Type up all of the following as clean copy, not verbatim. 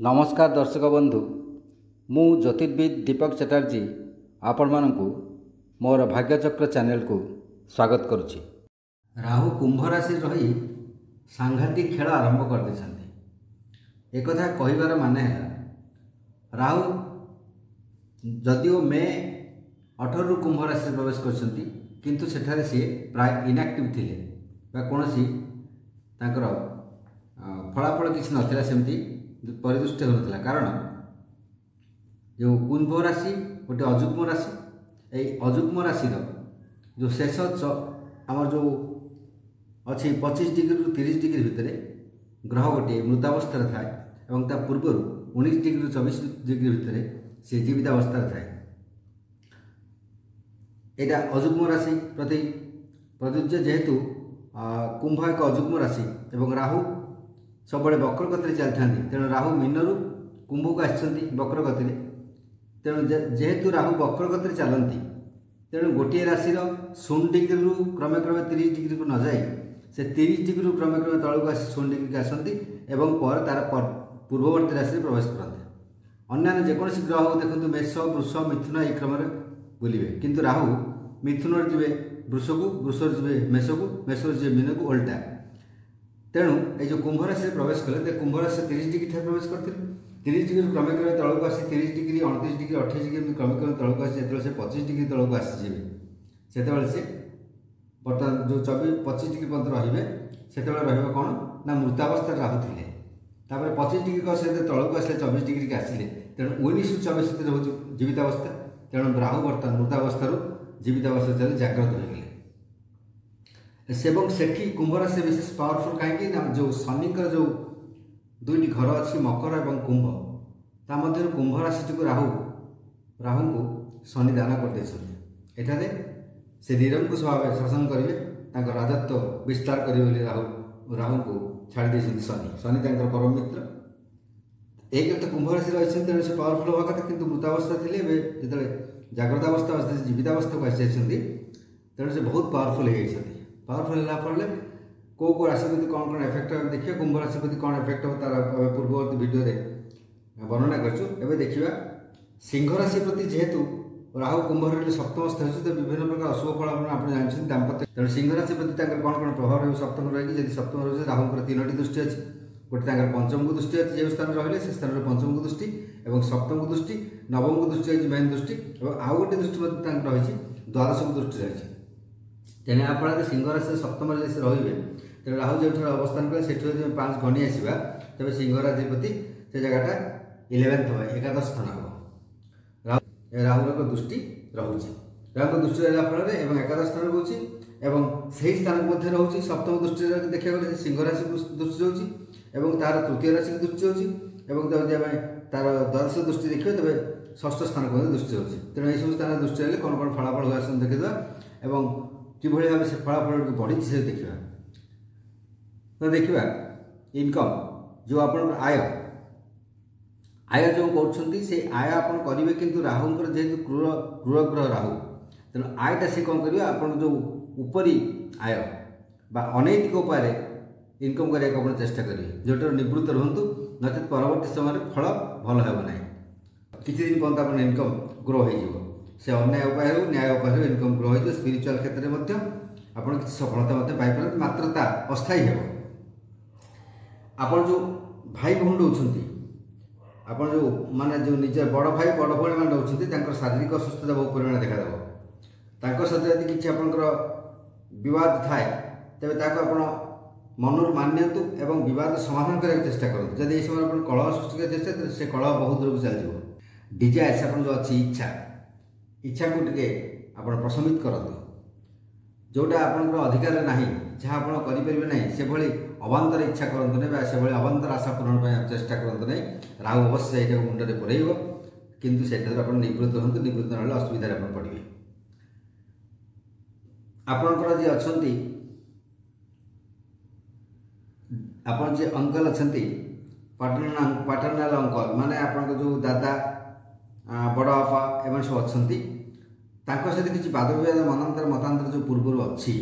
नमस्कार दर्शक बंधु मु ज्योतिर्विद दीपक चटर्जी आपण मानकु मोर भाग्यचक्र चैनल को स्वागत करुछि। राहु कुंभ राशि रही सांघातिक खेल आरंभ कर देछन्ते। एक कथा कहिबार माने है राहु जदिओ मे 18 रु कुंभ राशि प्रवेश करछन्ती किंतु सेठारे सी प्राय इनएक्टिव थिले बा कोनोसी तांकर फलाफल किछि नथिला सेमती परिदृष्टि होता। कारण जो कुंभ राशि गोटे अजुग्म राशि यही अजुग्म राशि जो शेष आम जो अच्छी 25 डिग्री रु 30 डिग्री भितर ग्रह गोटे मृतावस्था थाए और ता पूर्व 19 डिग्री रु 24 डिग्री भितर से जीवितावस्था थाए। यहाँ अजुग्म राशि प्रति प्रযোज्य जेहेतु कुंभ एक अजुग्म राशि और राहु सब वक्र गति चलती तेणु राहु मीनरु कुंभ को आसती वक्र गति तेणु जेहेतु राहु वक्र गति चलती तेणु गोटे राशि 0 डिग्री रु क्रमे क्रमे 30 डिग्री को न जाए से 30 डिग्री रु क्रमे क्रमे तलू आसी 0 डिग्री की आसती एवं पर तार पूर्ववर्ती राशि प्रवेश करते। अन्य जेकोसी ग्रह देखते मेष वृष मिथुन यही क्रम बुलिबे किंतु राहु मिथुन जी वृष को वृष जी मेष को मेष जी मीन को उल्टा। तेणु ये जो कुंभ राशि प्रवेश कले कुंभ राशि 30 डिग्री ठार प्रवेश करते 30 डिग्री क्रमे क्रमे तलू आसी 30 डिग्री 29 डिग्री 28 डिग्री क्रमे क्रमे तलू आसी से 25 डिग्री तलू आसीजे से बर्तमान जो 25 डिग्री पर्यटन रे कौन ना मृतावस्था राहु थे 25 डिग्री का से तलू आसे 24 डिग्री की आसिले तेणु 19 रु 24 हूँ जीवितावस्था तेणु राहु बर्तमान मृतावस्था जीवितावस्था चले जाग्रत हो गए सेवं सेठी कुंभ राशि विशेष पावरफुल कहीं जो शनि जो दुईटी घर अच्छी मकर और कुंभ ता मध्य कुंभ राशि को राहु को शनि दान करते एठारे से निरंकुश भाव शासन करेंगे राजत्व विस्तार करेंगे राहु को छाड़ी शनि शनि परम मित्र एक तो कुंभ राशि रही तेणु से पावरफुल हवा कथा किंतु मृतावस्था थे जो जाग्रतावस्था जीवितावस्था को आसी तेणु से बहुत पावरफुल होती पावरफुल है कौ कौ राशिपति कौन कौन एफेक्ट हो देखिए कुंभ राशिपति कौन एफेक्ट हो तार पूर्ववर्ती वीडियो वर्णना कर देखा सिंह राशि प्रति जेहेतु राहु कुंभ सप्तम स्थान तो विभिन्न प्रकार अशुभ फल आप जानते दाम्पत्य तेणु सिंह राशि प्रति कौन कौन प्रभाव रही सप्तम रही सप्तम रही राहु 3टी दृष्टि अच्छी गोटे पंचम को दृष्टि अच्छी जो स्थान रही से स्थान पंचम को दृष्टि और सप्तम को दृष्टि नवम को दृष्टि अच्छी मेन दृष्टि और आउ गोटे दृष्टि रही द्वादश को दृष्टि रही तेना फल सिंह राशि सप्तम से रे तेणु राहु जो अवस्थान कले से 5 गणी आसवा तेज सिंह राशि प्रति से जगटा 11th हम 11 स्थान हम राहु दृष्टि रोचे राहु दृष्टि रहा फल 11 स्थान रोचे और से स्थान रोचे सप्तम दृष्टि देखा गले सिंह राशि दृष्टि रोचे तार तृतीय राशि की दृष्टि रोचे जब तार द्वादश दृष्टि देखिए तेज षष्ठ स्थान को दृष्टि रोचे तेणु यह सब स्थान दृष्टि रही कौन कौन फलाफल हुआ देखीदा और किभली भाव से फलाफल बढ़ी से देखा तो देखा इनकम जो आप आय आय जो कर आय आप करेंगे किंतु राहुंकर जेहेतु क्रूर ग्रह राहु तेणु आयटा सी कौन करेंगे आप जो उपरी आय बा अनैतिक उपाय इनकम करने को चेष्टा करेंगे जोटर निवृत्त रुहतु नचेत परवर्ती समय फल भल हो ना किसी दिन पर्यंत आप इनकम ग्रो हो से अन्याय उपाय हो न्याय उपाय हो इनकम ग्रो हो स्पिरिचुअल क्षेत्र में आप सफलता पाइपर मात्र ता अस्थायी हो आप जो भाई भौणी रोच आप जो माने जो निज बड़ भाई बड़ भाई मैंने रोचे शारीरिक असुस्थता बहुत परिमाण देखा सहित यदि किसी आप विवाद थाए तेज आप मनर मानतु एवं बद समाधान करने चेष्टा करूँ जब ये समय आप कलह सृष्टि करने चेष्टा से कलह बहुत दूर को चल डिजायर आप जो अच्छी इच्छा को टे आप प्रशमित करते जोटा आप अधिकार ना जहाँ आप करेंगे ना से भाई अवान्तर इच्छा करते ना से भाई अवान्तर आशा पूरण चेष्टा करते ना राहु अवश्य यहाँ मुंडे पुरैब किंतु से आप निवृत्त हूँ निवृत्त ना असुविधा आप पड़े आपणकर जी अच्छा आप जे अंकल अच्छा पाटर्नाल अंकल माने आप जो दादा बड़ बापा एवं सब अच्छा सहित किसी वाद विवाद मनांतर मतांतर जो पूर्व अच्छी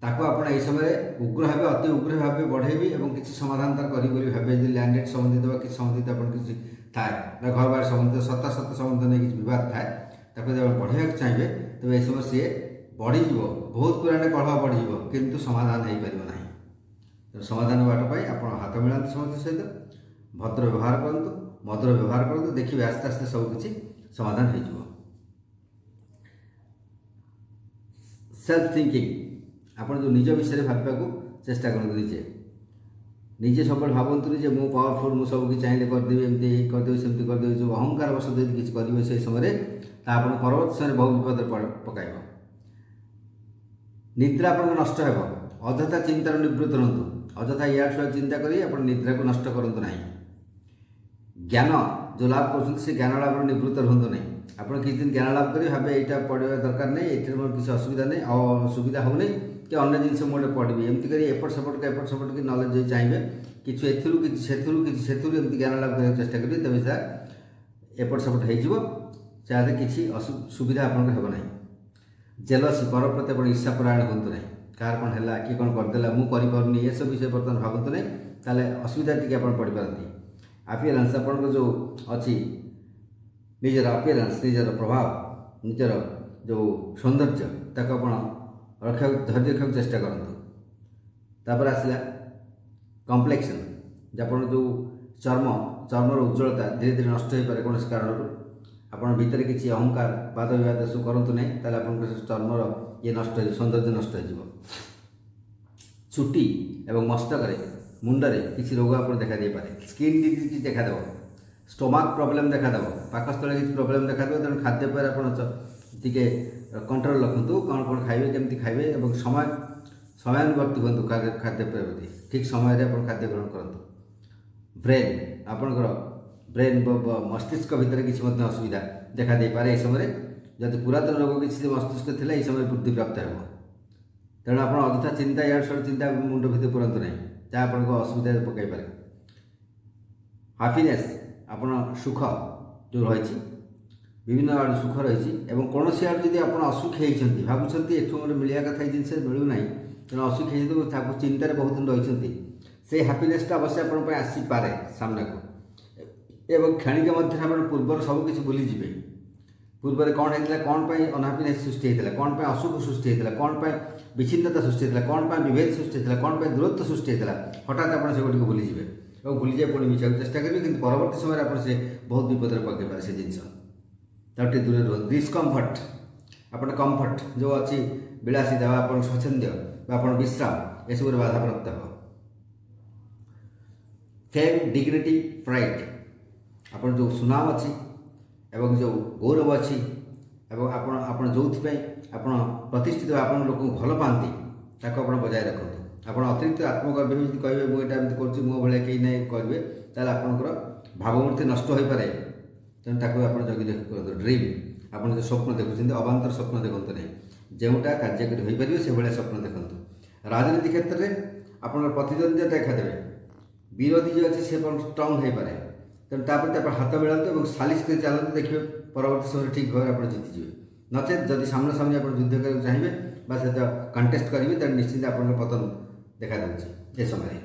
ताको आपण एई समय उग्र भाव अति उग्र भाव बढ़ेबी और किसी समाधान तार करी भावे जो लैंडेड संबंधित बा किसी संबंधित अपन किसी थाए ना घर बार संबंधित सत्ता सत्ता संबंध नहीं किसी विवाद थाए ताको जब बढ़ाइक चाहिए तेज यह समय सी बढ़ीज बहुत पुराने कलह बढ़ीज किंतु समाधान हो पार ना तो समाधान बाट पाई आप हाथ मिलाते समस्त सहित भद्र व्यवहार करूँ मधुर व्यवहार करूँ देखिए आस्ते आस्ते सबकि समाधान हो सेल्फ थिंकिंग आप जो निज विषय भावना को चेष्टा करूँ निजे सब भावतुनि जे मु पावरफुल मु सबकि चाहिए करदेवी एमती करदेवी सेमती करदेवी जो अहंकार वश यदि किसी करेंगे से समय आप परवर्त समय बहुत विपद पकाइब निद्रा आप नष्ट हो अଯଥା चिंतार निवृत्त रहतु अଯଥା या चिंता करी आप निद्रा को नष्ट करूँ ना ज्ञान जो लाभ कर ज्ञान लाभ निवृत्त रुहतु ना आप किसी दिन ज्ञान लाभ करेंगे भावे यहाँ पढ़ा दरकार नहीं ये मोर किसी असुविधा नहीं सुविधा हो नहीं कि अन्य जिनस मुझे पढ़ी एमती कर एपट सेपट एपट सेपट की नॉलेज जो चाहिए किसी एमती ज्ञान लाभ करने चेष्टा करेंगे तेज से एपट सेपट होते किसी सुविधा आपन हो ना जेलसी पर प्रति आप ईर्षापरायण हूँ ना कार कौन है कि कौन करदेला मुझे ये सब विषय बर्तमान भावतु नहीं ताले असुविधा टी आप पढ़ी पारती अपियरेंस आपन जो अच्छी निजर अपियरेंस निजर प्रभाव निजर जो सौंदर्य ताक आप रक्षा धैर्य रखा चेष्टा करूँ तापर आसला कम्प्लेक्शन जब जो चर्मर उज्ज्वलता धीरे धीरे नष्ट हो पाए कौन कारण आपन भीतर किसी अहंकार वाद विवाद सब करूँ ना ताले चर्मर ये नष्ट हो सौंदर्य नष्ट हो चुटी एवं मस्तक मुंडरे किसी रोग आप देखा दे पारे स्किन डिजीज किसी देखादेव स्टोमाक प्रॉब्लम देखादेव पाकस्थल किसी प्रॉब्लम देखादेव तेणु खाद्यपेय आपके कंट्रोल रखु कौन कौन खाइबे केमती खाइबे और समय समयानुवर्ती हूँ खाद्यपेय प्रति ठीक समय आप खाद्य ग्रहण करूँ ब्रेन आपणकर ब्रेन मस्तिष्क भितर किसी असुविधा देखा दे पारे यह समय जब पुरातन रोग किसी मस्तिष्क थी यह समय वृद्धि प्राप्त हो तेणु आप अଯଥା चिंता या चिंता मुंड भितर पुरंतु नहीं जहाँ आपको असुविधा पकई पारे हैप्पीनेस आप सुख जो रही विभिन्न आड़ सुख रही कौन सी आड़ जब आप असुखी होती भावुंट एठू गोटे मिलवा कथा जिनस मिलूना तेणु असुखी होती चिंतार बहुत दिन रही से हैप्पीनेसटा अवश्य आप आसीपे सामना को एवं क्षणिक मध्य आप पूर्वर सबकि भूलीजे पूर्व कौन होता कौन पर अनहैप्पीनेस सृष्टि होता कौन पर असुख सृष्टि होता कौन पर विच्छिन्नता सृष्टि होता कौन पर विभेद सृष्टि होता कौन पर दूरत्व सृष्टि होता हठात आप से गुड़ भूलीजे और भूली जाए पुणी मिछा चेष्टा करेंगे कि परवर्त समय आप बहुत विपद पकड़ पारे से जिनस टे दूर रुहत डिस्कम्फर्ट आप कम्फर्ट जो अच्छी विलासिता आप स्वच्छंद आप विश्राम यह बाधा प्राप्त हो फेम डिग्निटी प्राइड आप जो सुनाम अच्छी एवं जो गौरव अच्छी आप जो आप प्रतिष्ठित आप लोक भल पाती ताको आप बजाय रखते आप अतिरिक्त आत्मगर्भ भी कहे मुझे कर मो भाई कहीं नहीं करेंगे ताल आपंकर भावमूर्ति नष्ट हो पाए तेणु ताको आप जगि देख करूँ ड्रीम आप जो स्वप्न देखुं अबांतर स्वप्न देखते नहीं जोटा कार्यकारी हो पारे से भाया स्वप्न देखते राजनीति क्षेत्र में आप प्रतिद्वंद्विता देखादेवे विरोधी जो अच्छे से स्ट्रंग हो पाए तेणु ताप्रति आप हाथ मिलाते और सालिश कर चलते देखिए परवर्त समय ठीक भाव आप जीतिजे नचेत जदि सामना सामने आप युद्ध करने चाहिए से कंटेस्ट करेंगे तेणु निश्चित आप पतन देखा दूसरी ये समय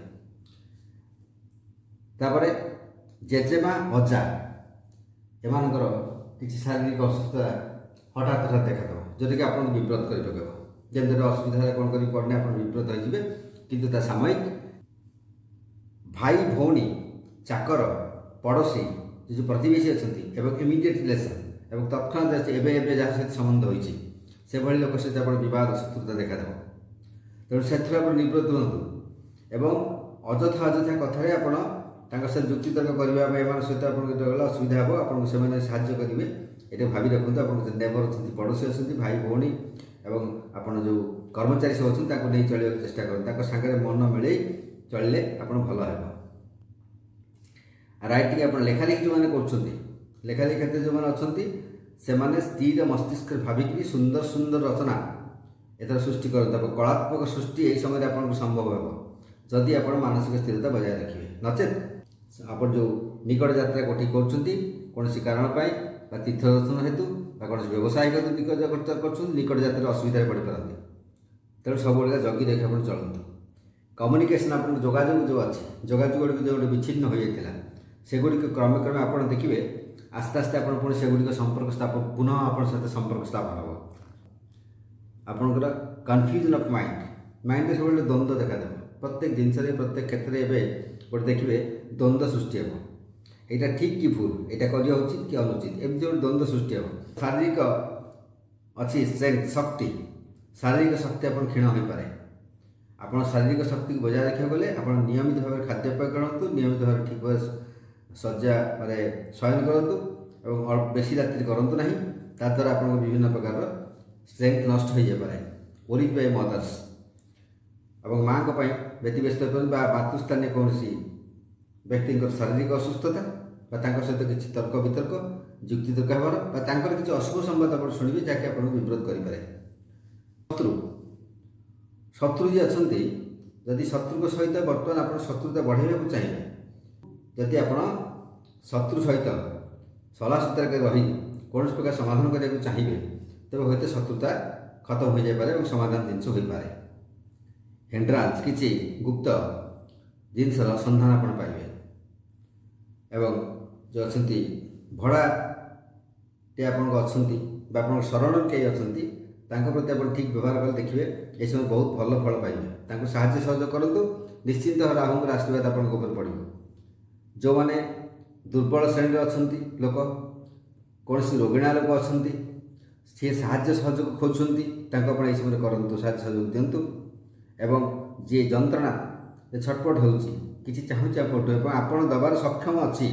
तापर जेजेमा अजा एमानकर किसी शारीरिक असुस्थता हठात हठात देखादेव जोटा कि आपको विब्रत कर पकेब जमी असुविधा कौन कर पड़ने आप विब्रत होइए किंतु सामयिक भाई भौणी चाकर पड़ोशी जो प्रतिवेशी अच्छा इमिडिएट रिलेसन और तत्क्षणात एवं जहाँ सहित संबंध होती से भाई लोक सहित आप बद शत्रुता देखादेव तेणु से निवृत्त हूँ एवं अଯଥା अଯଥା कथार आप जुक्ति तर्क करने एम सहित आप असुविधा हे आपको से साहय करेंगे ये भावी रखते आप नेबर अच्छा पड़ोशी अच्छा भाई भौणी और आप जो कर्मचारी सब अच्छे नहीं चलने चेष्टा करें सागर मन मिले चलिए आप भल हे राइटिंग आप लेखालेखी जो मैंने कर लेखालेखी क्षेत्र जो मैंने अच्छा से स्थिर मस्तिष्क भाविकी सुंदर सुंदर रचना एथर सृष्टि करते कलात्मक सृष्टि यही समय आपको संभव हो जदि आप मानसिक स्थिरता बजाय रखिए नचेत आप जो निकट यात्रा कोठी कर कारण तीर्थ दर्शन हेतु कौन व्यवसायिक निकट यात्रा असुविधा पड़ पारती तेणु सब जगी रखी आप चलतु। कम्युनिकेशन आप जोगाजोग जो अच्छे जोगाजोग गुड़िक जो गोटे विच्छिन्न हो जाता से गुड़िक क्रमे क्रमे आप देखिए आस्ते आस्ते आप पुणी से गुड़िक संपर्क स्थापन पुनः आप संपर्क स्थापन हम आपणकर कन्फ्यूजन ऑफ माइंड सब द्वंद्व देखा प्रत्येक जिनस प्रत्येक क्षेत्र में गोटे देखिए द्वंद्व सृष्टि हो यहाँ ठीक कि भूल यहाँ करवा उचित कि अनुचित एमती गोटे द्वंद्व सृष्टि हो शारीरिक अच्छी स्ट्रेंथ शक्ति शारीरिक शक्ति आप क्षीण हो पाए आप शारीरिक शक्ति को बजाय रखा गले आप नियमित भाव खाद्यपेय करूँ नियमित भाव ठीक भाव शज्या मारे शयन करूँ और बेसी रात्रि करूँ ना ताद्वारा आप विभिन्न प्रकार स्ट्रेंथ नष्ट हो जाए ओरिड बाय मदर्स और माँ व्यतिव्यस्त मातृस्थानीय कौन व्यक्ति शारीरिक असुस्थता सहित किसी तर्क वितर्क जुक्ति तर्क होबार किसी अशुभ संवाद आप शुणवे जहाँकि आपको विब्रत करें। शत्रु शत्रु जी अच्छा जदि शत्रु सहित बर्तमान आप शत्रुता बढ़ाइबा चाहिए जदि आप शत्रु सहित सलाह सूत्र रही कौन प्रकार समाधान करने को चाहिए तेज हूँ शत्रुता खत्म हो जाए और समाधान जिनस हो पाए। हिंड्रांस किसी गुप्त जिनसर सन्धान आप पाइबे एवं जो अच्छा भड़ाटे आप शरण कई अच्छा प्रति आप ठीक व्यवहार कले देखिए ये समय बहुत भल फल पाइबे साहाय्य सहयोग करूँ निश्चिंत राहु आशीर्वाद आप पड़ो। जो मैंने दुर्बल श्रेणी अच्छा लोक कौन रोगिणा लोक अच्छा सी साहाय्य सहयोग खोजुंट ये समय करूँ साहाय्य सहयोग दिंतु एवं जी जंत्रणा छटपट हो किसी चाहूँगी आप दबार सक्षम अच्छी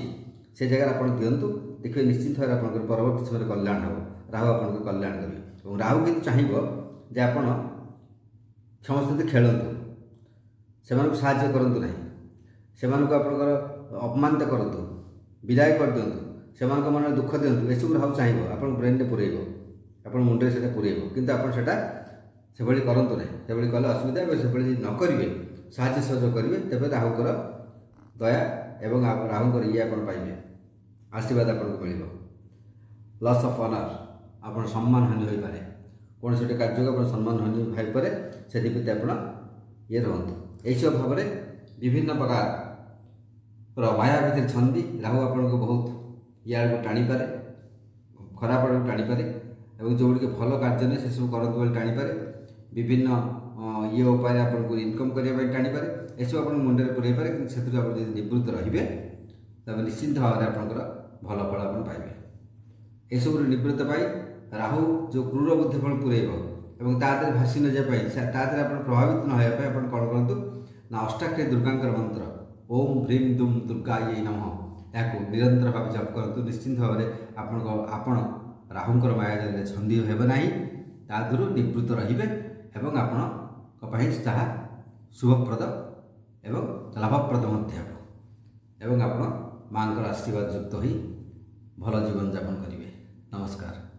से जगह आप दिंतु देखिए निश्चित भाव आप परवर्त समय कल्याण हो राहु आप कल्याण करेंगे और राहु किंतु चाहिए जे आप समस्त खेलतु से साहाय्य करूँ ना से आपंकर अपमानित करूँ विदाय कर दिंतु से मन दुख दिंतु ये सब राहु चाहिए आप ब्रेन में पुरेब आप मुंडे से पुरेब किंतु आप से करूँ ना से कले असुविधा से न करेंगे साहाय्य सहयोग करेंगे तेज राहुकर दया एवं राहुकर ये आप पाइबे आशीर्वाद आपको मिल। लॉस ऑफ ऑनर आप सम्मान हानि हो पाए कौन से कार्य को सम्मान हानि हो पाए से प्रति आप ये रुँतु यही सब भाव में विभिन्न प्रकार माया भितर छंदी राहु आपको बहुत ये आड़ टाणी पारे खराब आड़ टाणी पारे और जो गुड़िक भल कार्य नहीं से सब करते बोले टाणी पारे विभिन्न ये उपाय आपको इनकम करने टाणी पारे ये सब आप मुंडे पुरे पारे से आप निवृत्त रे तब निश्चिंत भाव में आपंकर भल फल आप पाइबे। यू निवृत्त पाई राहु जो क्रूर बुद्धि फल पुरेब और तादे भासी न जाए तादे आप प्रभावित न होगा आप कौन करूँ ना अष्टाक्षरी दुर्गांकर मंत्र ओम ह्रीम दुम दुर्गा ये नमः या निरंतर भाव जप करूँ निश्चिंत भाव में आपण राहुंकर माया जल छंदी हेना तादू निवृत्त रे और आपण शुभप्रद एवं लाभप्रद एवं आप माँ आशीर्वाद युक्त हो भल जीवन यापन करेंगे। नमस्कार।